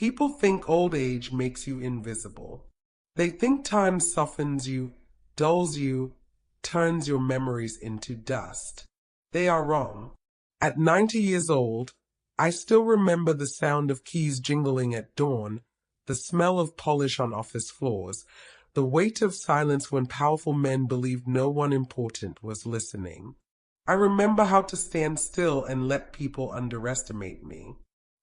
People think old age makes you invisible. They think time softens you, dulls you, turns your memories into dust. They are wrong. At 90 years old, I still remember the sound of keys jingling at dawn, the smell of polish on office floors, the weight of silence when powerful men believed no one important was listening. I remember how to stand still and let people underestimate me.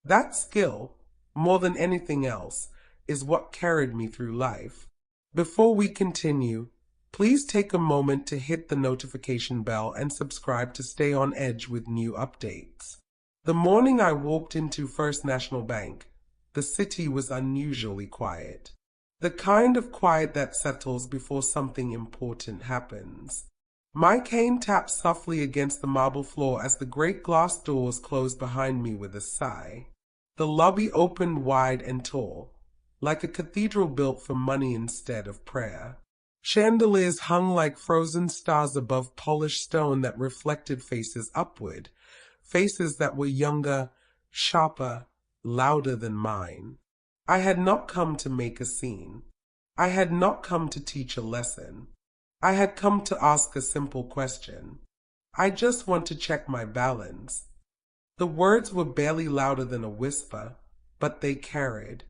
That skill, more than anything else, is what carried me through life. Before we continue, please take a moment to hit the notification bell and subscribe to stay on edge with new updates. The morning I walked into First National Bank, the city was unusually quiet. The kind of quiet that settles before something important happens. My cane tapped softly against the marble floor as the great glass doors closed behind me with a sigh. The lobby opened wide and tall, like a cathedral built for money instead of prayer. Chandeliers hung like frozen stars above polished stone that reflected faces upward, faces that were younger, sharper, louder than mine. I had not come to make a scene. I had not come to teach a lesson. I had come to ask a simple question. I just want to check my balance. The words were barely louder than a whisper, but they carried.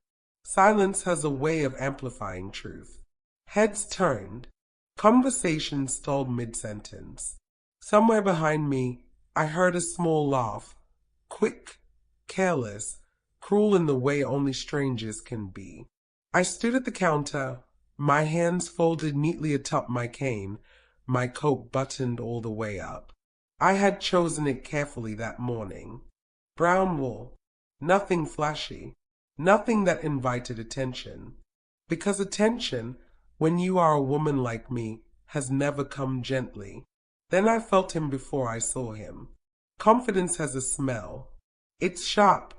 Silence has a way of amplifying truth. Heads turned. Conversation stalled mid-sentence. Somewhere behind me, I heard a small laugh. Quick, careless, cruel in the way only strangers can be. I stood at the counter, my hands folded neatly atop my cane, my coat buttoned all the way up. I had chosen it carefully that morning. Brown wool, nothing flashy, nothing that invited attention. Because attention, when you are a woman like me, has never come gently. Then I felt him before I saw him. Confidence has a smell. It's sharp,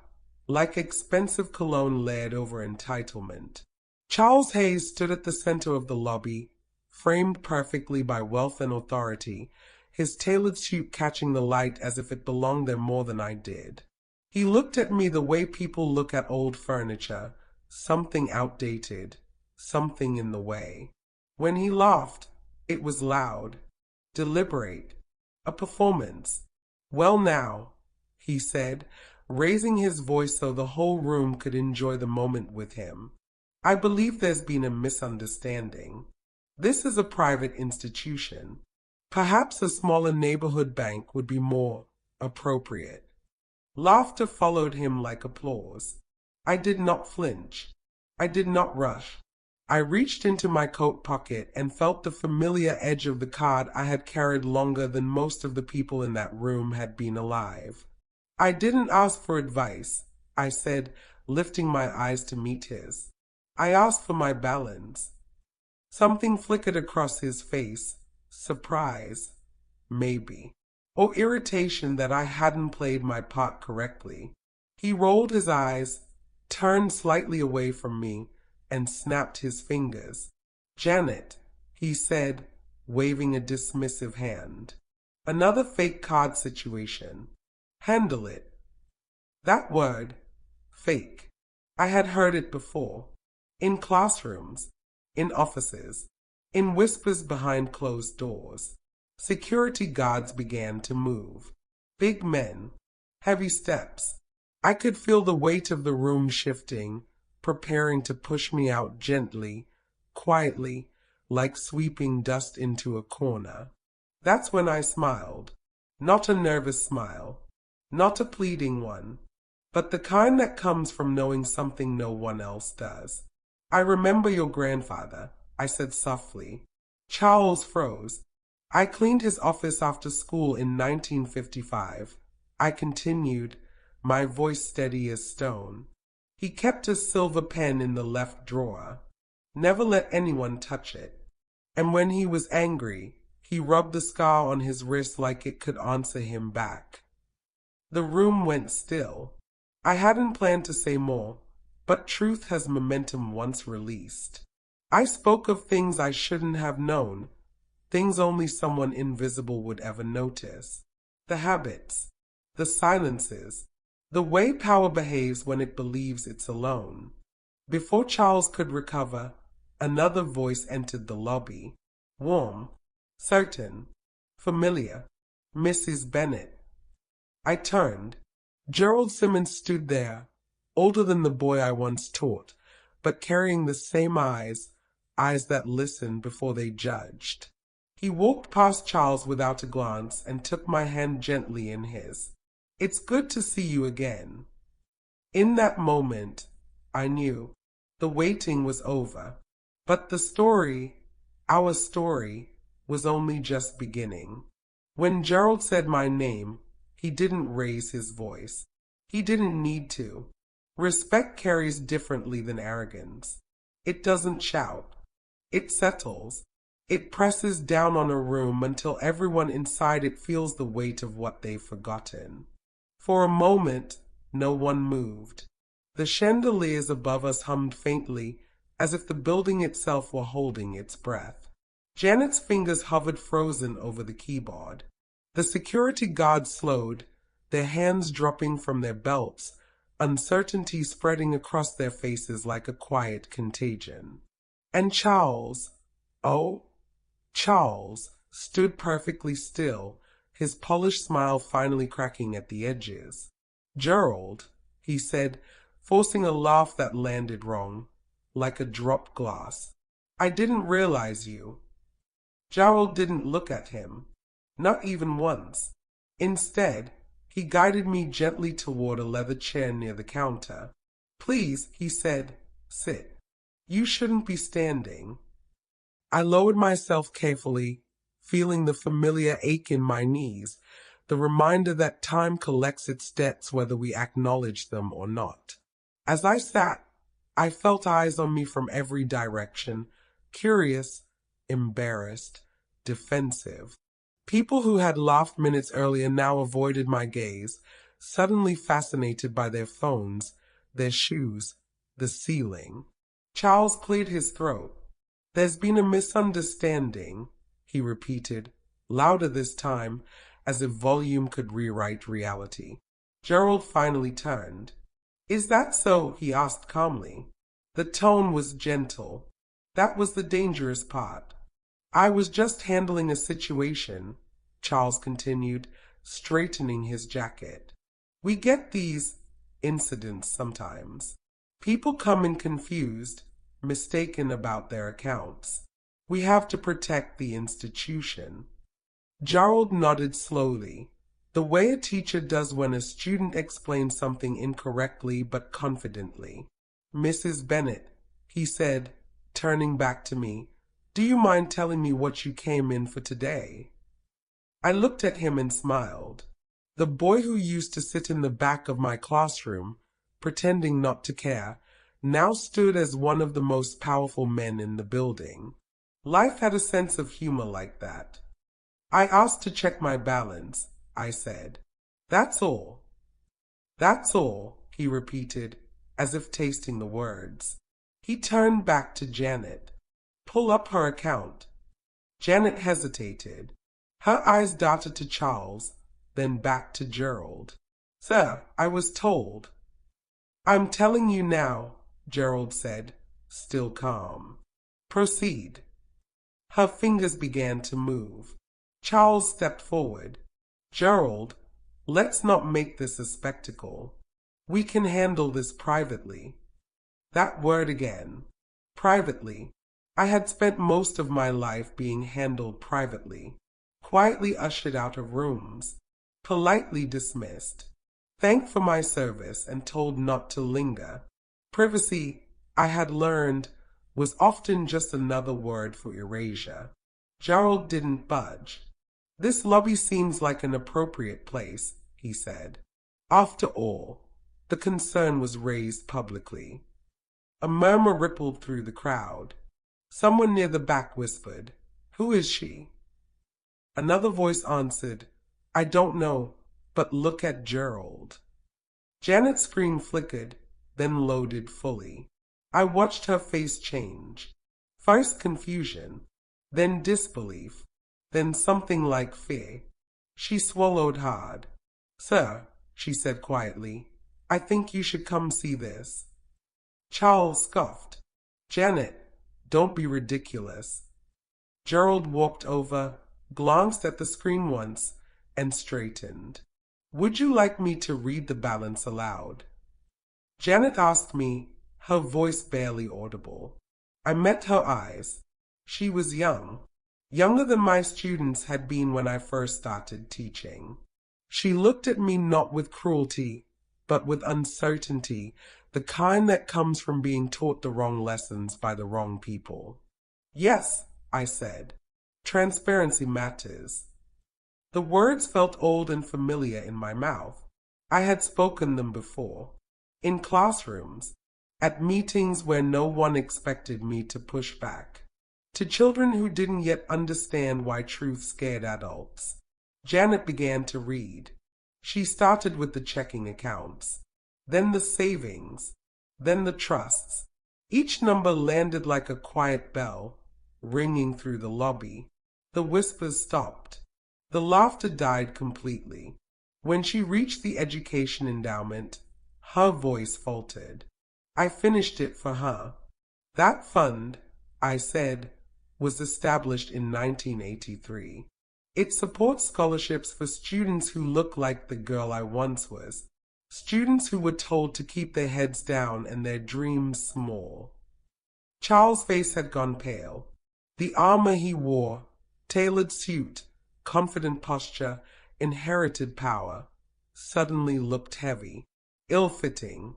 like expensive cologne layered over entitlement. Charles Hayes stood at the center of the lobby, framed perfectly by wealth and authority, his tailored suit catching the light as if it belonged there more than I did. He looked at me the way people look at old furniture, something outdated, something in the way. When he laughed, it was loud, deliberate, a performance. "Well now," he said, raising his voice so the whole room could enjoy the moment with him. "I believe there's been a misunderstanding. This is a private institution. Perhaps a smaller neighborhood bank would be more appropriate." Laughter followed him like applause. I did not flinch. I did not rush. I reached into my coat pocket and felt the familiar edge of the card I had carried longer than most of the people in that room had been alive. "I didn't ask for advice," I said, lifting my eyes to meet his. "I asked for my balance." Something flickered across his face. Surprise, maybe, or irritation that I hadn't played my part correctly. He rolled his eyes, turned slightly away from me, and snapped his fingers. "Janet," he said, waving a dismissive hand. "Another fake card situation. Handle it." That word, fake, I had heard it before. In classrooms, in offices, in whispers behind closed doors. Security guards began to move. Big men, heavy steps. I could feel the weight of the room shifting, preparing to push me out gently, quietly, like sweeping dust into a corner. That's when I smiled. Not a nervous smile, not a pleading one, but the kind that comes from knowing something no one else does. "I remember your grandfather," I said softly. Charles froze. "I cleaned his office after school in 1955. I continued, my voice steady as stone. "He kept a silver pen in the left drawer. Never let anyone touch it. And when he was angry, he rubbed the scar on his wrist like it could answer him back." The room went still. I hadn't planned to say more, but truth has momentum once released. I spoke of things I shouldn't have known, things only someone invisible would ever notice. The habits, the silences, The way power behaves when it believes it's alone. Before Charles could recover, another voice entered the lobby. Warm, certain, familiar. Mrs. Bennett. I turned. Gerald Simmons stood there, older than the boy I once taught, but carrying the same eyes that listened before they judged. He walked past Charles without a glance and took my hand gently in his. It's good to see you again. In that moment, I knew the waiting was over, but the story, our story, was only just beginning. When Gerald said my name, he didn't raise his voice. He didn't need to. Respect carries differently than arrogance. It doesn't shout. It settles. It presses down on a room until everyone inside it feels the weight of what they've forgotten. For a moment, no one moved. The chandeliers above us hummed faintly, as if the building itself were holding its breath. Janet's fingers hovered frozen over the keyboard. The security guards slowed, their hands dropping from their belts, uncertainty spreading across their faces like a quiet contagion. And Charles, oh, Charles, stood perfectly still, his polished smile finally cracking at the edges. Gerald, he said, forcing a laugh that landed wrong, like a dropped glass. I didn't realize you. Gerald didn't look at him, not even once. Instead, he guided me gently toward a leather chair near the counter. Please, he said, sit. You shouldn't be standing. I lowered myself carefully, feeling the familiar ache in my knees, the reminder that time collects its debts whether we acknowledge them or not. As I sat, I felt eyes on me from every direction, curious, embarrassed, defensive. People who had laughed minutes earlier now avoided my gaze, suddenly fascinated by their phones, their shoes, the ceiling. Charles cleared his throat. There's been a misunderstanding, he repeated, louder this time, as if volume could rewrite reality. Gerald finally turned. Is that so? He asked calmly. The tone was gentle. That was the dangerous part. I was just handling a situation, Charles continued, straightening his jacket. We get these incidents sometimes. People come in confused, mistaken about their accounts. We have to protect the institution. Gerald nodded slowly, the way a teacher does when a student explains something incorrectly but confidently. Mrs. Bennett, he said, turning back to me, do you mind telling me what you came in for today? I looked at him and smiled. The boy who used to sit in the back of my classroom, pretending not to care, now stood as one of the most powerful men in the building. Life had a sense of humor like that. I asked to check my balance, I said. That's all. That's all, he repeated, as if tasting the words. He turned back to Janet. Pull up her account. Janet hesitated. Her eyes darted to Charles, then back to Gerald. Sir, I was told. I'm telling you now, Gerald said, still calm. Proceed. Her fingers began to move. Charles stepped forward. Gerald, let's not make this a spectacle. We can handle this privately. That word again. Privately. I had spent most of my life being handled privately, quietly ushered out of rooms, politely dismissed, thanked for my service and told not to linger. Privacy, I had learned, was often just another word for erasure. Gerald didn't budge. This lobby seems like an appropriate place, he said. After all, the concern was raised publicly. A murmur rippled through the crowd. Someone near the back whispered, Who is she? Another voice answered, I don't know, but look at Gerald. Janet's screen flickered, then loaded fully. I watched her face change. First confusion, then disbelief, then something like fear. She swallowed hard. Sir, she said quietly, I think you should come see this. Charles scoffed. Janet, don't be ridiculous. Gerald walked over, glanced at the screen once, and straightened. Would you like me to read the balance aloud? Janet asked me, her voice barely audible. I met her eyes. She was young, younger than my students had been when I first started teaching. She looked at me not with cruelty, but with uncertainty, the kind that comes from being taught the wrong lessons by the wrong people. Yes, I said. Transparency matters. The words felt old and familiar in my mouth. I had spoken them before. In classrooms, at meetings where no one expected me to push back. To children who didn't yet understand why truth scared adults. Janet began to read. She started with the checking accounts, then the savings, then the trusts. Each number landed like a quiet bell, ringing through the lobby. The whispers stopped. The laughter died completely. When she reached the education endowment, her voice faltered. I finished it for her. That fund, I said, was established in 1983. It supports scholarships for students who look like the girl I once was. Students who were told to keep their heads down and their dreams small. Charles' face had gone pale. The armor he wore, tailored suit, confident posture, inherited power, suddenly looked heavy, ill-fitting.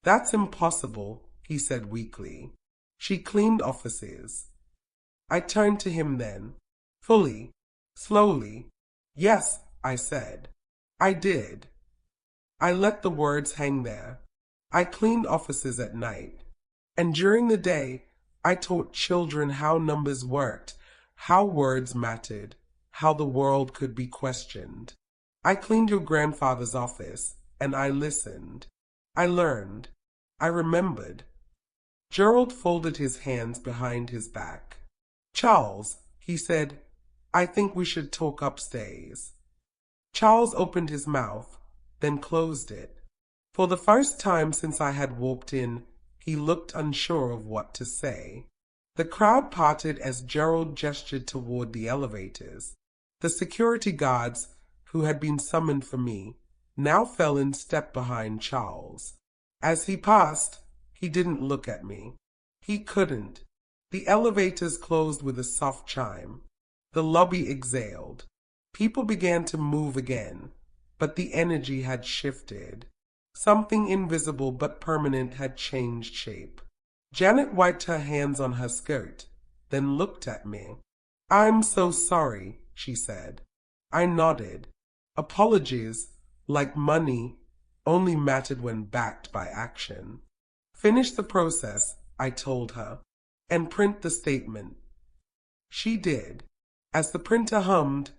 That's impossible, he said weakly. She cleaned offices. I turned to him then, fully, slowly. Yes, I said. I did. I let the words hang there. I cleaned offices at night. And during the day, I taught children how numbers worked, how words mattered, how the world could be questioned. I cleaned your grandfather's office, and I listened. I learned. I remembered. Gerald folded his hands behind his back. Charles, he said, I think we should talk upstairs. Charles opened his mouth, then closed it. For the first time since I had walked in, he looked unsure of what to say. The crowd parted as Gerald gestured toward the elevators. The security guards, who had been summoned for me, now fell in step behind Charles. As he passed, he didn't look at me. He couldn't. The elevators closed with a soft chime. The lobby exhaled. People began to move again, but the energy had shifted. Something invisible but permanent had changed shape. Janet wiped her hands on her skirt, then looked at me. I'm so sorry, she said. I nodded. Apologies, like money, only mattered when backed by action. Finish the process, I told her, and print the statement. She did. As the printer hummed,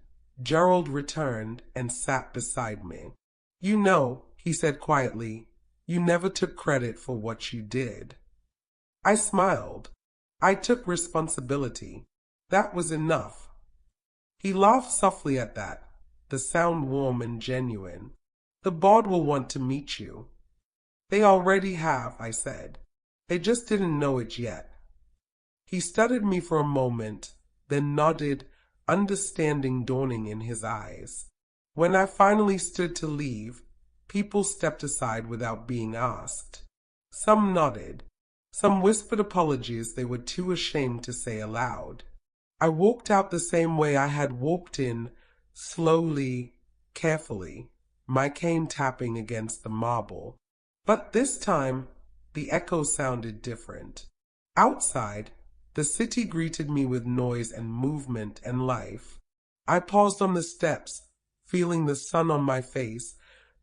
Gerald returned and sat beside me. You know, he said quietly, you never took credit for what you did. I smiled. I took responsibility. That was enough. He laughed softly at that, the sound warm and genuine. The board will want to meet you. They already have, I said. They just didn't know it yet. He studied me for a moment, then nodded, understanding dawning in his eyes. When I finally stood to leave, people stepped aside without being asked. Some nodded. Some whispered apologies they were too ashamed to say aloud. I walked out the same way I had walked in, slowly, carefully, my cane tapping against the marble. But this time, the echo sounded different. Outside, the city greeted me with noise and movement and life. I paused on the steps, feeling the sun on my face,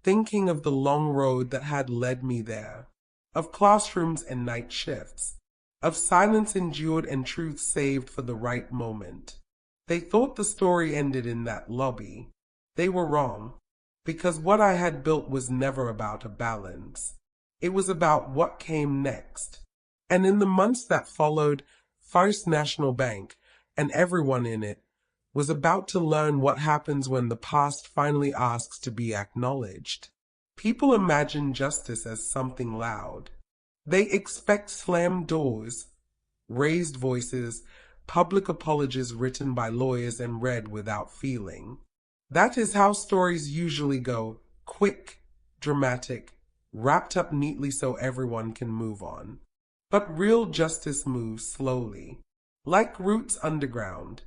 thinking of the long road that had led me there, of classrooms and night shifts, of silence endured and truth saved for the right moment. They thought the story ended in that lobby. They were wrong, because what I had built was never about a balance. It was about what came next. And in the months that followed, First National Bank, and everyone in it, was about to learn what happens when the past finally asks to be acknowledged. People imagine justice as something loud. They expect slammed doors, raised voices, public apologies written by lawyers and read without feeling. That is how stories usually go, quick, dramatic, wrapped up neatly so everyone can move on. But real justice moves slowly, like roots underground,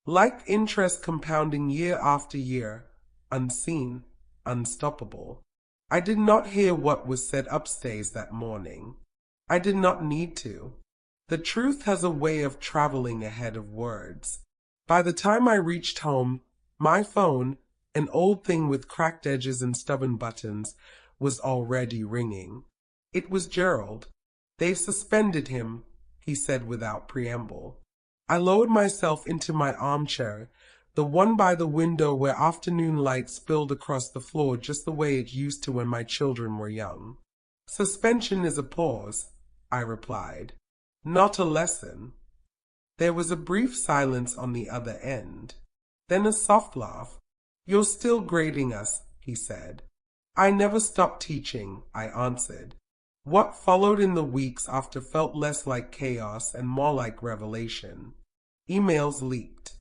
like interest compounding year after year, unseen, unstoppable. I did not hear what was said upstairs that morning. I did not need to. The truth has a way of traveling ahead of words. By the time I reached home, my phone, an old thing with cracked edges and stubborn buttons, was already ringing. It was Gerald. "They've suspended him," he said without preamble. I lowered myself into my armchair, the one by the window where afternoon light spilled across the floor just the way it used to when my children were young. "Suspension is a pause," I replied, "not a lesson." There was a brief silence on the other end. Then a soft laugh. "You're still grading us," he said. "I never stopped teaching," I answered. What followed in the weeks after felt less like chaos and more like revelation. Emails leaked.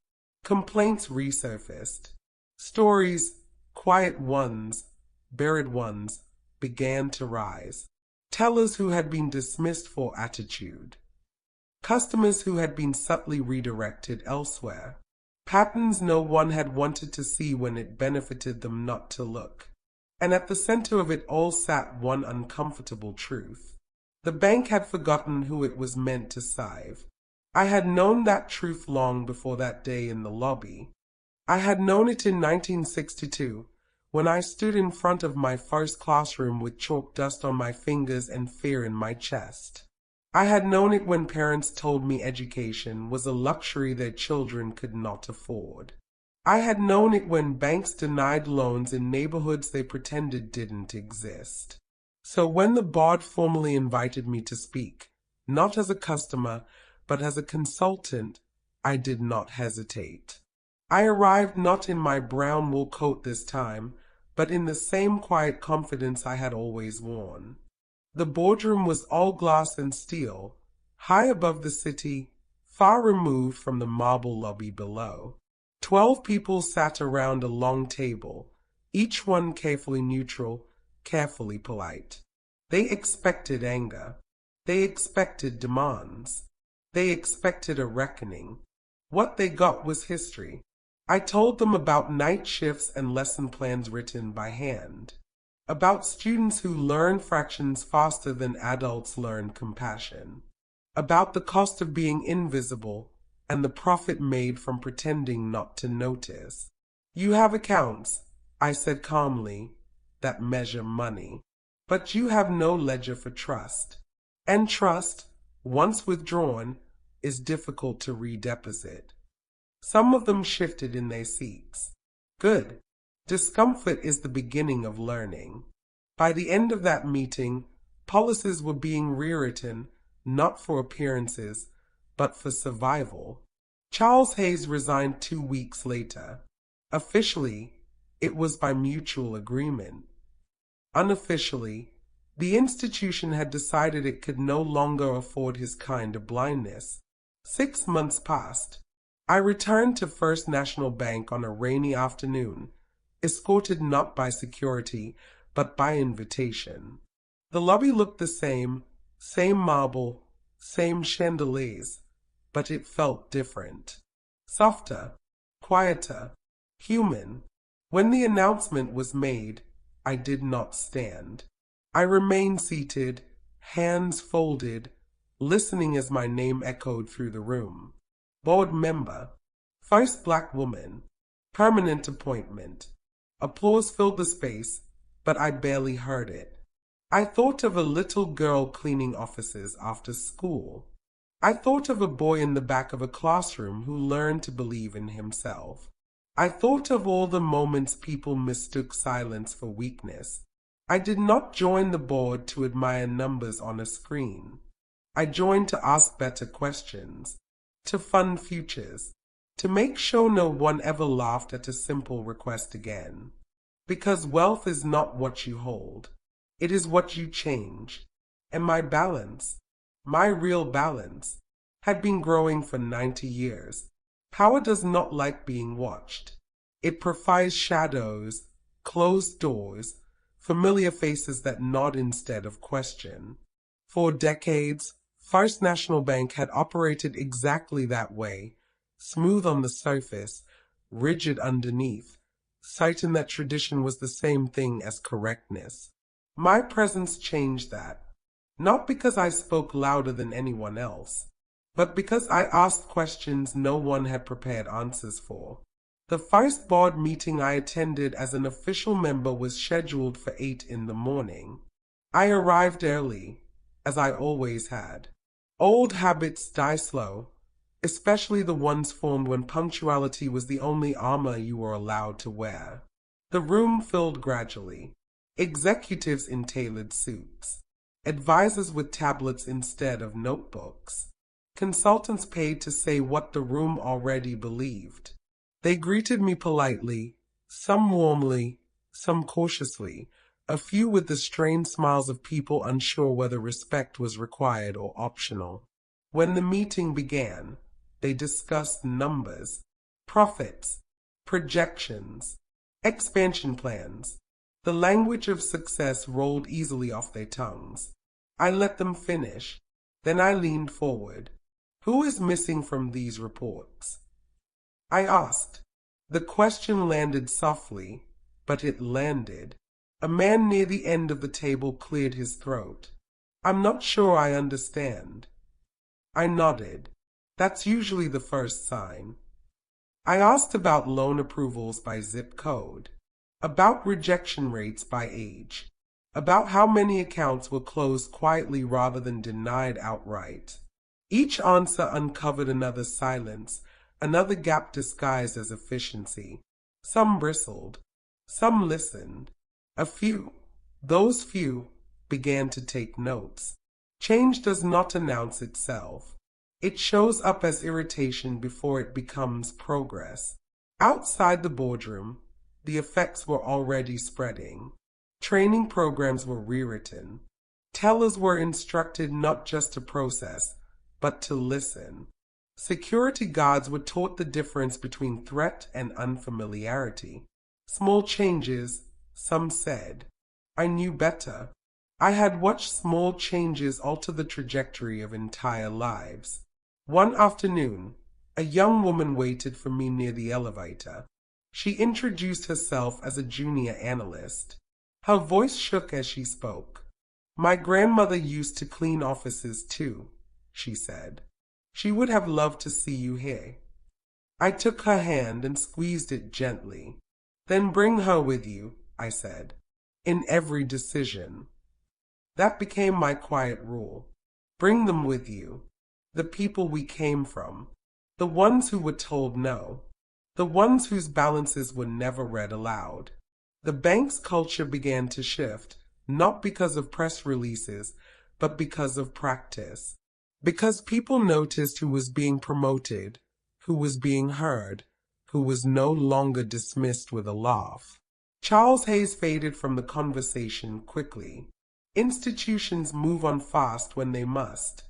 Complaints resurfaced. Stories, quiet ones, buried ones, began to rise. Tellers who had been dismissed for attitude. Customers who had been subtly redirected elsewhere. Patterns no one had wanted to see when it benefited them not to look. And at the center of it all sat one uncomfortable truth. The bank had forgotten who it was meant to save. I had known that truth long before that day in the lobby. I had known it in 1962, when I stood in front of my first classroom with chalk dust on my fingers and fear in my chest. I had known it when parents told me education was a luxury their children could not afford. I had known it when banks denied loans in neighborhoods they pretended didn't exist. So when the board formally invited me to speak, not as a customer, but as a consultant, I did not hesitate. I arrived not in my brown wool coat this time, but in the same quiet confidence I had always worn. The boardroom was all glass and steel, high above the city, far removed from the marble lobby below. 12 people sat around a long table, each one carefully neutral, carefully polite. They expected anger. They expected demands. They expected a reckoning. What they got was history. I told them about night shifts and lesson plans written by hand, about students who learn fractions faster than adults learn compassion, about the cost of being invisible and the profit made from pretending not to notice. "You have accounts," I said calmly, "that measure money, but you have no ledger for trust. And trust, once withdrawn, is difficult to redeposit." Some of them shifted in their seats. Good. Discomfort is the beginning of learning. By the end of that meeting, policies were being rewritten, not for appearances, but for survival. Charles Hayes resigned 2 weeks later. Officially, it was by mutual agreement. Unofficially, the institution had decided it could no longer afford his kind of blindness. 6 months passed. I returned to First National Bank on a rainy afternoon, escorted not by security, but by invitation. The lobby looked the same marble, same chandeliers, but it felt different. Softer, quieter, human. When the announcement was made, I did not stand. I remained seated, hands folded, listening as my name echoed through the room. Board member, first black woman, permanent appointment. Applause filled the space, but I barely heard it. I thought of a little girl cleaning offices after school. I thought of a boy in the back of a classroom who learned to believe in himself. I thought of all the moments people mistook silence for weakness. I did not join the board to admire numbers on a screen. I joined to ask better questions, to fund futures, to make sure no one ever laughed at a simple request again. Because wealth is not what you hold. It is what you change. And my balance, my real balance, had been growing for 90 years. Power does not like being watched. It prefers shadows, closed doors, familiar faces that nod instead of question. For decades, First National Bank had operated exactly that way, smooth on the surface, rigid underneath, certain that tradition was the same thing as correctness. My presence changed that, not because I spoke louder than anyone else, but because I asked questions no one had prepared answers for. The first board meeting I attended as an official member was scheduled for 8 in the morning. I arrived early, as I always had. Old habits die slow, especially the ones formed when punctuality was the only armor you were allowed to wear. The room filled gradually. Executives in tailored suits, advisors with tablets instead of notebooks, consultants paid to say what the room already believed. They greeted me politely, some warmly, some cautiously, a few with the strained smiles of people unsure whether respect was required or optional. When the meeting began, they discussed numbers, profits, projections, expansion plans. The language of success rolled easily off their tongues. I let them finish. Then I leaned forward. Who is missing from these reports? I asked. The question landed softly, but it landed. A man near the end of the table cleared his throat. I'm not sure I understand. I nodded. That's usually the first sign. I asked about loan approvals by zip code, about rejection rates by age, about how many accounts were closed quietly rather than denied outright. Each answer uncovered another silence, another gap disguised as efficiency. Some bristled, some listened. A few, those few, began to take notes. Change does not announce itself. It shows up as irritation before it becomes progress. Outside the boardroom, the effects were already spreading. Training programs were rewritten. Tellers were instructed not just to process, but to listen. Security guards were taught the difference between threat and unfamiliarity. Small changes, some said. I knew better. I had watched small changes alter the trajectory of entire lives. One afternoon, a young woman waited for me near the elevator. She introduced herself as a junior analyst. Her voice shook as she spoke. My grandmother used to clean offices too, she said. She would have loved to see you here. I took her hand and squeezed it gently. Then bring her with you, I said, in every decision. That became my quiet rule. Bring them with you. The people we came from. The ones who were told no. The ones whose balances were never read aloud. The bank's culture began to shift, not because of press releases, but because of practice. Because people noticed who was being promoted, who was being heard, who was no longer dismissed with a laugh. Charles Hayes faded from the conversation quickly. Institutions move on fast when they must.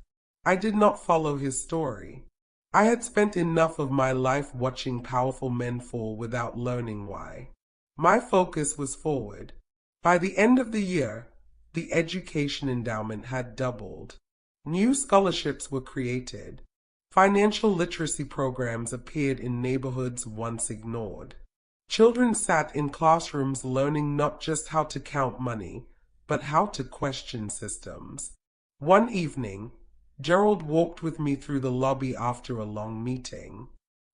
I did not follow his story. I had spent enough of my life watching powerful men fall without learning why. My focus was forward. By the end of the year, the education endowment had doubled. New scholarships were created. Financial literacy programs appeared in neighborhoods once ignored. Children sat in classrooms learning not just how to count money, but how to question systems. One evening, Gerald walked with me through the lobby after a long meeting.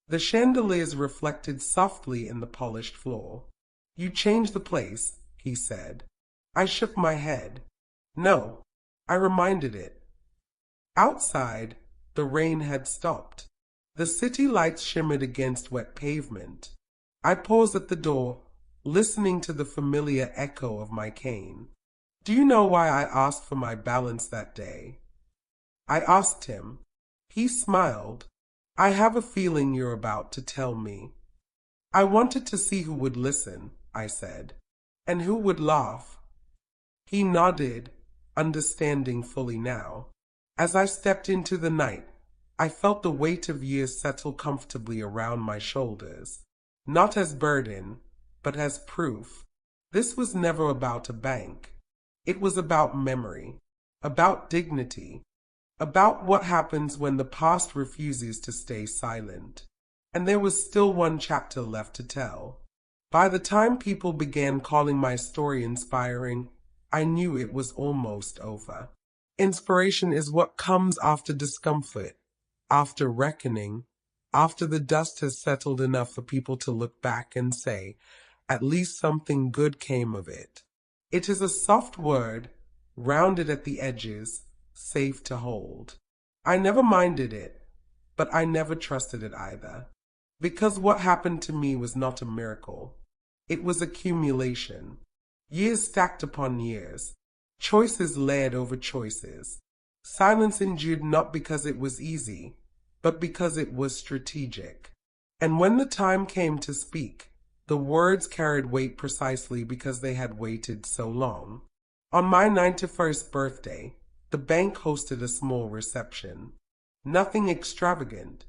The chandeliers reflected softly in the polished floor. You changed the place, he said. I shook my head. No, I reminded it. Outside, the rain had stopped. The city lights shimmered against wet pavement. I paused at the door, listening to the familiar echo of my cane. Do you know why I asked for my balance that day? I asked him. He smiled. I have a feeling you're about to tell me. I wanted to see who would listen, I said. And who would laugh? He nodded, understanding fully now. As I stepped into the night, I felt the weight of years settle comfortably around my shoulders, not as burden, but as proof. This was never about a bank. It was about memory, about dignity, about what happens when the past refuses to stay silent. And there was still one chapter left to tell. By the time people began calling my story inspiring, I knew it was almost over. Inspiration is what comes after discomfort, after reckoning, after the dust has settled enough for people to look back and say, at least something good came of it. It is a soft word, rounded at the edges, safe to hold. I never minded it, but I never trusted it either. Because what happened to me was not a miracle. It was accumulation. Years stacked upon years. Choices layered over choices. Silence endured not because it was easy, but because it was strategic. And when the time came to speak, the words carried weight precisely because they had waited so long. On my 91st birthday, the bank hosted a small reception. Nothing extravagant.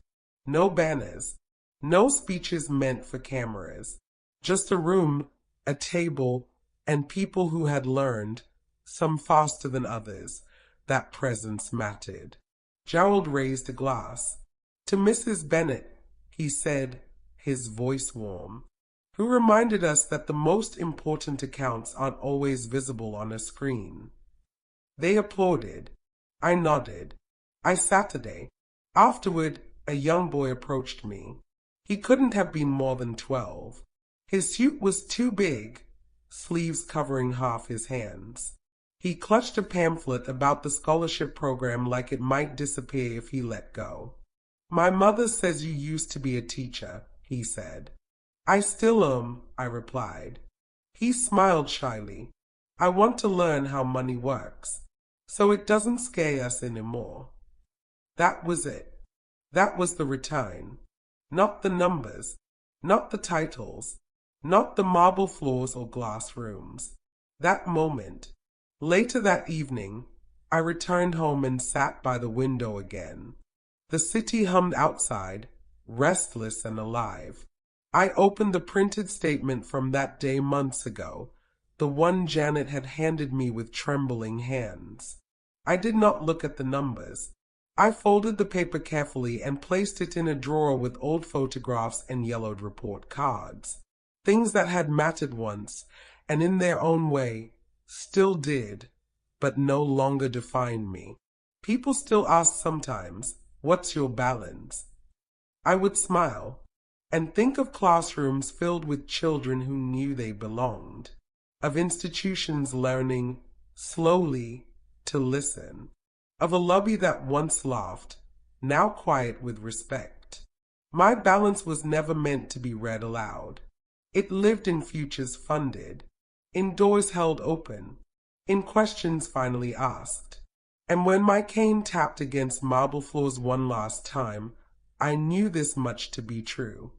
No banners. No speeches meant for cameras. Just a room, a table, and people who had learned, some faster than others, that presence mattered. Gerald raised a glass. To Mrs. Bennett, he said, his voice warm, who reminded us that the most important accounts aren't always visible on a screen. They applauded. I nodded. I Saturday. Afterward, a young boy approached me. He couldn't have been more than 12. His suit was too big, sleeves covering half his hands. He clutched a pamphlet about the scholarship program like it might disappear if he let go. My mother says you used to be a teacher, he said. I still am, I replied. He smiled shyly. I want to learn how money works, so it doesn't scare us anymore. That was it. That was the return. Not the numbers, not the titles, not the marble floors or glass rooms. That moment. Later that evening, I returned home and sat by the window again. The city hummed outside, restless and alive. I opened the printed statement from that day months ago, the one Janet had handed me with trembling hands. I did not look at the numbers. I folded the paper carefully and placed it in a drawer with old photographs and yellowed report cards. Things that had mattered once, and in their own way, still did, but no longer defined me. People still ask sometimes, what's your balance? I would smile and think of classrooms filled with children who knew they belonged, of institutions learning, slowly, to listen, of a lobby that once laughed, now quiet with respect. My balance was never meant to be read aloud. It lived in futures funded, in doors held open, in questions finally asked. And when my cane tapped against marble floors one last time, I knew this much to be true.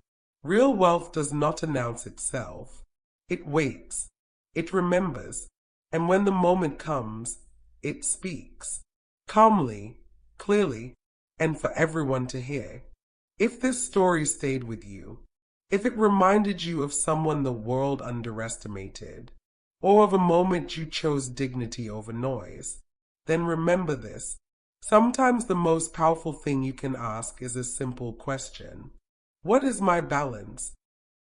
Real wealth does not announce itself. It waits, it remembers, and when the moment comes, it speaks. Calmly, clearly, and for everyone to hear. If this story stayed with you, if it reminded you of someone the world underestimated, or of a moment you chose dignity over noise, then remember this. Sometimes the most powerful thing you can ask is a simple question. What is my balance?